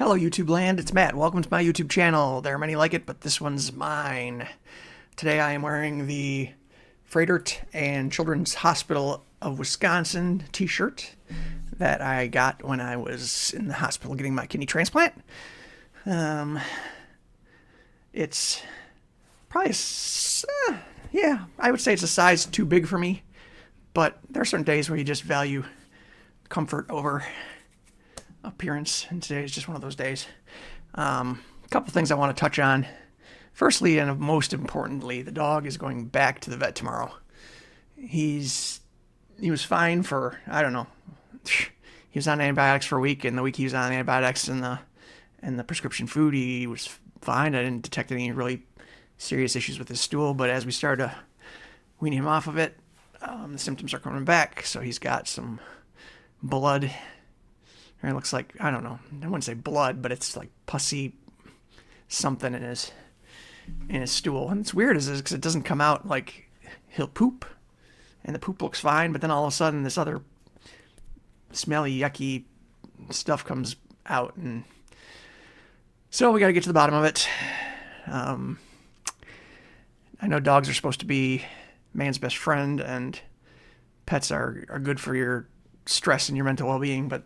Hello, YouTube land. It's Matt. Welcome to my YouTube channel. There are many like it, but this one's mine. Today I am wearing the Fredert and Children's Hospital of Wisconsin t-shirt that I got when I was in the hospital getting my kidney transplant. It's probably, I would say it's a size too big for me, but there are certain days where you just value comfort over appearance, and today is just one of those days. A couple things I want to touch on. Firstly, and most importantly, the dog is going back to the vet tomorrow. He was fine for, I don't know, he was on antibiotics for a week, and the week he was on antibiotics and the prescription food, he was fine. I didn't detect any really serious issues with his stool, but as we started to wean him off of it, the symptoms are coming back. So he's got some blood. It looks like, I don't know, I wouldn't say blood, but it's like pussy something in his stool. And it's weird because it doesn't come out like he'll poop, and the poop looks fine, but then all of a sudden this other smelly, yucky stuff comes out, and so we got to get to the bottom of it. I know dogs are supposed to be man's best friend, and pets are good for your stress and your mental well-being, but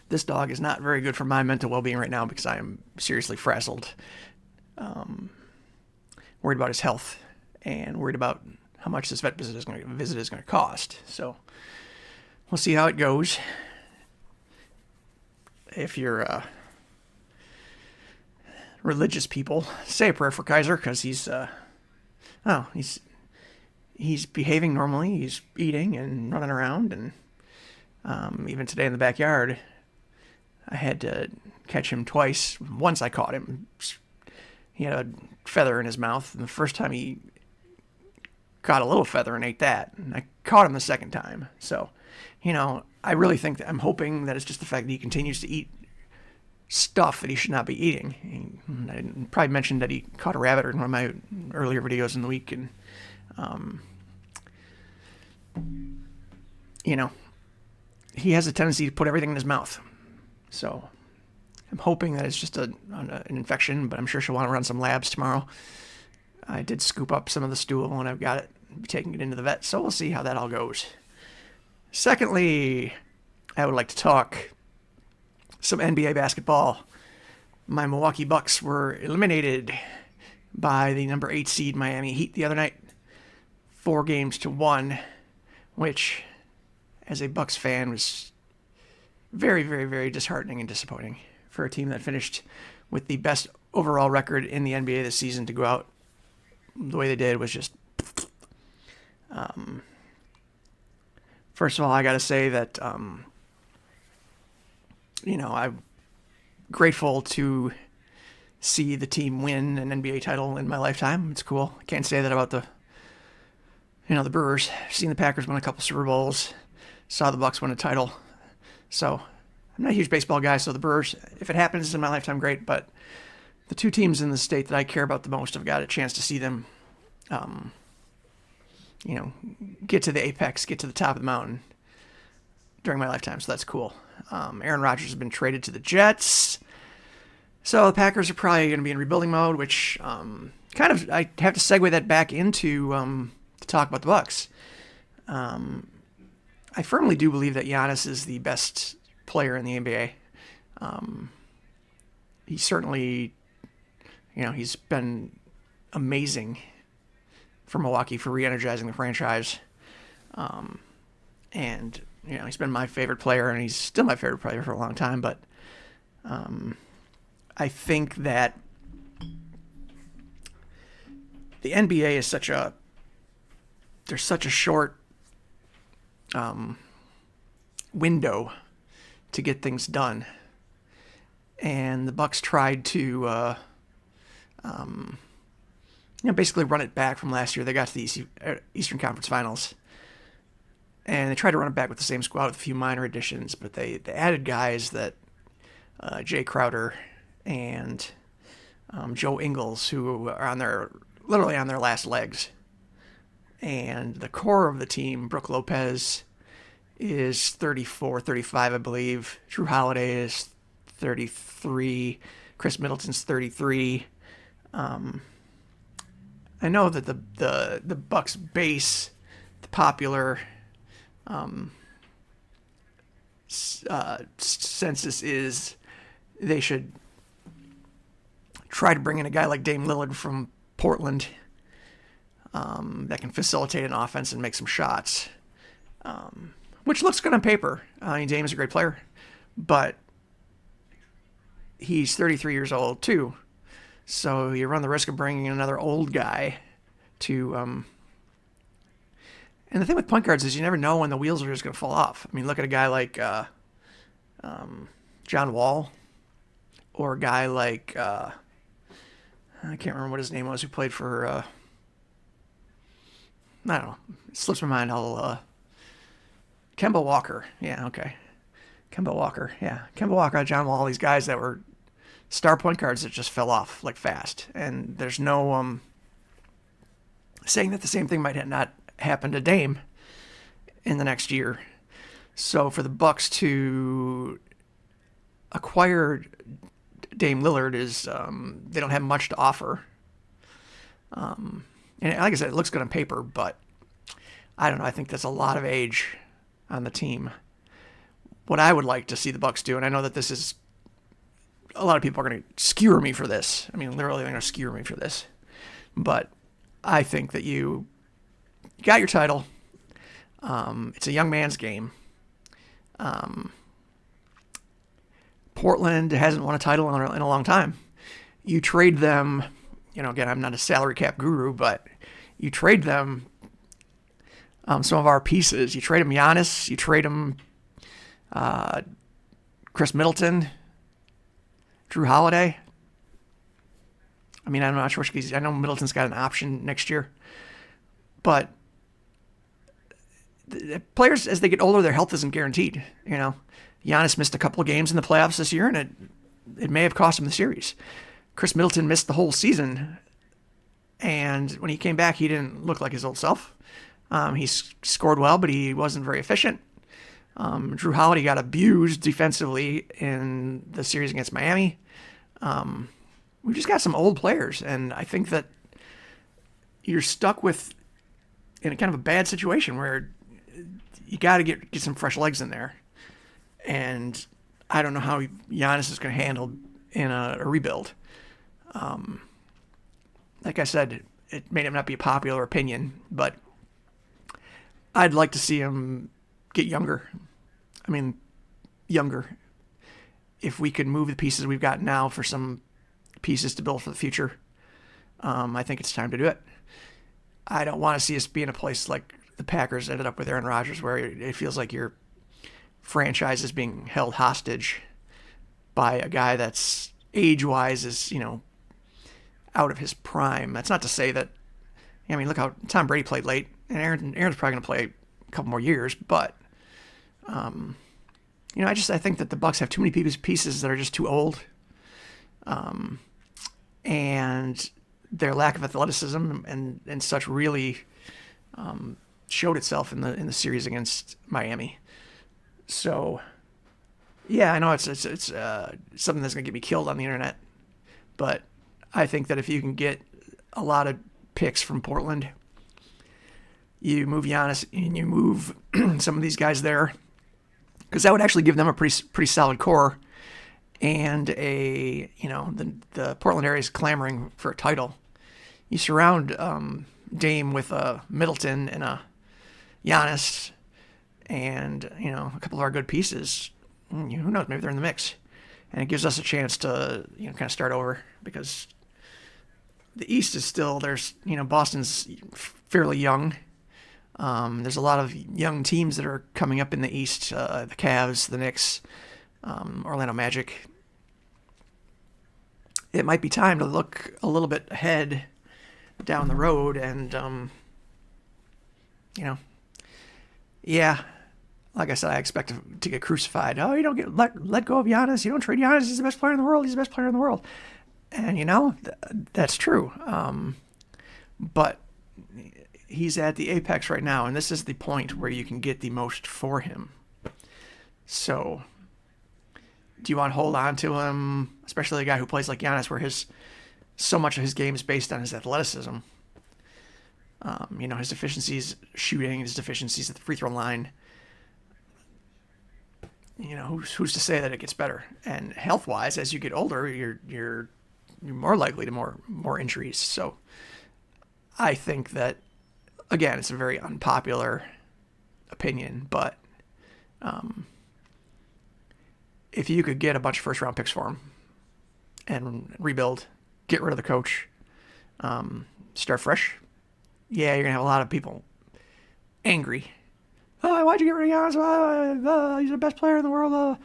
this dog is not very good for my mental well-being right now because I am seriously frazzled, worried about his health, and worried about how much this vet visit is going to cost. So we'll see how it goes. If you're religious people, say a prayer for Kaiser, because he's behaving normally. He's eating and running around, and even today in the backyard, I had to catch him twice. Once I caught him. He had a feather in his mouth, and the first time he caught a little feather and ate that. And I caught him the second time. So, I really think I'm hoping that it's just the fact that he continues to eat stuff that he should not be eating. I probably mentioned that he caught a rabbit in one of my earlier videos in the week, and, he has a tendency to put everything in his mouth. So I'm hoping that it's just an infection, but I'm sure she'll want to run some labs tomorrow. I did scoop up some of the stool when I've got it, be taking it into the vet, so we'll see how that all goes. Secondly, I would like to talk some NBA basketball. My Milwaukee Bucks were eliminated by the number 8 seed Miami Heat the other night, 4-1, which, as a Bucks fan, was very, very, very disheartening and disappointing for a team that finished with the best overall record in the NBA this season. To go out the way they did was just... First of all, I got to say that, I'm grateful to see the team win an NBA title in my lifetime. It's cool. I can't say that about the Brewers. I've seen the Packers win a couple Super Bowls, saw the Bucks win a title. So I'm not a huge baseball guy, so the Brewers, if it happens in my lifetime, great. But the two teams in the state that I care about the most, I've got a chance to see them, get to the apex, get to the top of the mountain during my lifetime. So that's cool. Aaron Rodgers has been traded to the Jets. So the Packers are probably going to be in rebuilding mode, which I have to segue that back into to talk about the Bucks. I firmly do believe that Giannis is the best player in the NBA. He certainly, he's been amazing for Milwaukee for re-energizing the franchise. And, he's been my favorite player, and he's still my favorite player for a long time. But I think that the NBA is there's such a short window to get things done, and the Bucks tried to basically run it back from last year. They got to the Eastern Conference Finals, and they tried to run it back with the same squad with a few minor additions, but they added guys that Jay Crowder and Joe Ingles, who are literally on their last legs. And the core of the team, Brook Lopez, is 34, 35, I believe. Drew Holiday is 33. Chris Middleton's 33. I know that the Bucks base, the popular census is they should try to bring in a guy like Dame Lillard from Portland that can facilitate an offense and make some shots, which looks good on paper. I mean, Dame is a great player, but he's 33 years old too. So you run the risk of bringing in another old guy to... And the thing with point guards is you never know when the wheels are just going to fall off. I mean, look at a guy like John Wall, or a guy like... I can't remember what his name was, who played for... I don't know. It slips my mind. Kemba Walker. Yeah, okay. Kemba Walker. Yeah. Kemba Walker, John Wall, these guys that were star point guards that just fell off like fast. And there's no saying that the same thing might not happen to Dame in the next year. So for the Bucks to acquire Dame Lillard is they don't have much to offer. And like I said, it looks good on paper, but I don't know. I think that's a lot of age on the team. What I would like to see the Bucks do, and I know that this is a lot of people are going to skewer me for this. I mean, literally, they're going to skewer me for this. But I think that you got your title. It's a young man's game. Portland hasn't won a title in a long time. You trade them, again, I'm not a salary cap guru, but you trade them some of our pieces. You trade them Giannis. You trade them Chris Middleton, Drew Holiday. I mean, I'm not sure. I know Middleton's got an option next year. But the players, as they get older, their health isn't guaranteed. Giannis missed a couple of games in the playoffs this year, and it may have cost him the series. Chris Middleton missed the whole season, and when he came back, he didn't look like his old self. He scored well, but he wasn't very efficient. Drew Holiday got abused defensively in the series against Miami. We've just got some old players, and I think that you're stuck in a kind of a bad situation where you got to get some fresh legs in there. And I don't know how Giannis is going to handle in a rebuild. Like I said, it may not be a popular opinion, but I'd like to see him get younger. I mean, younger. If we could move the pieces we've got now for some pieces to build for the future, I think it's time to do it. I don't want to see us be in a place like the Packers ended up with Aaron Rodgers, where it feels like your franchise is being held hostage by a guy that's age-wise is, out of his prime. That's not to say that, look how Tom Brady played late, and Aaron's probably going to play a couple more years, but, I think that the Bucks have too many pieces that are just too old, and their lack of athleticism and such really showed itself in the series against Miami. So, yeah, I know it's something that's going to get me killed on the internet, but I think that if you can get a lot of picks from Portland, you move Giannis and you move some of these guys there, because that would actually give them a pretty solid core, and the Portland area is clamoring for a title. You surround Dame with a Middleton and a Giannis, and a couple of our good pieces. Who knows? Maybe they're in the mix, and it gives us a chance to kind of start over, because the East is still Boston's fairly young. There's a lot of young teams that are coming up in the East. The Cavs, the Knicks, Orlando Magic. It might be time to look a little bit ahead down the road, and yeah, like I said, I expect to get crucified. Oh, you don't get let go of Giannis. You don't trade Giannis. He's the best player in the world. He's the best player in the world. And that's true. But he's at the apex right now, and this is the point where you can get the most for him. So Do you want to hold on to him, especially a guy who plays like Giannis, where so much of his game is based on his athleticism? His deficiencies shooting, his deficiencies at the free throw line. Who's to say that it gets better? And health wise, as you get older, you're more likely to more injuries. So I think that, again, it's a very unpopular opinion, but if you could get a bunch of first round picks for him and rebuild, get rid of the coach, start fresh, yeah, you're gonna have a lot of people angry. Oh, why'd you get rid of Giannis? He's the best player in the world.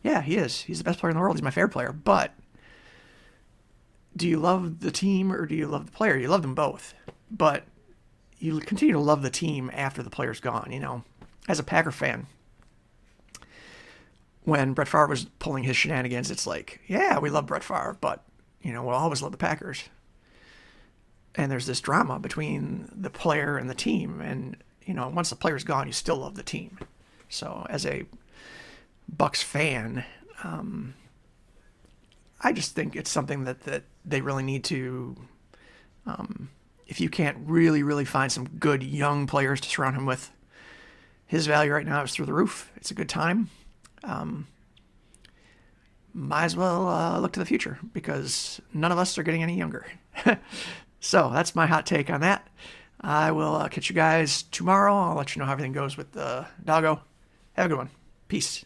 Yeah, he is. He's the best player in the world. He's my favorite player. But do you love the team or do you love the player? You love them both. But you continue to love the team after the player's gone, As a Packer fan, when Brett Favre was pulling his shenanigans, it's like, yeah, we love Brett Favre, but, we'll always love the Packers. And there's this drama between the player and the team. And, once the player's gone, you still love the team. So as a Bucks fan, I just think it's something that they really need to, if you can't really, really find some good young players to surround him with, his value right now is through the roof. It's a good time. Might as well look to the future because none of us are getting any younger. So that's my hot take on that. I will catch you guys tomorrow. I'll let you know how everything goes with the Doggo. Have a good one. Peace.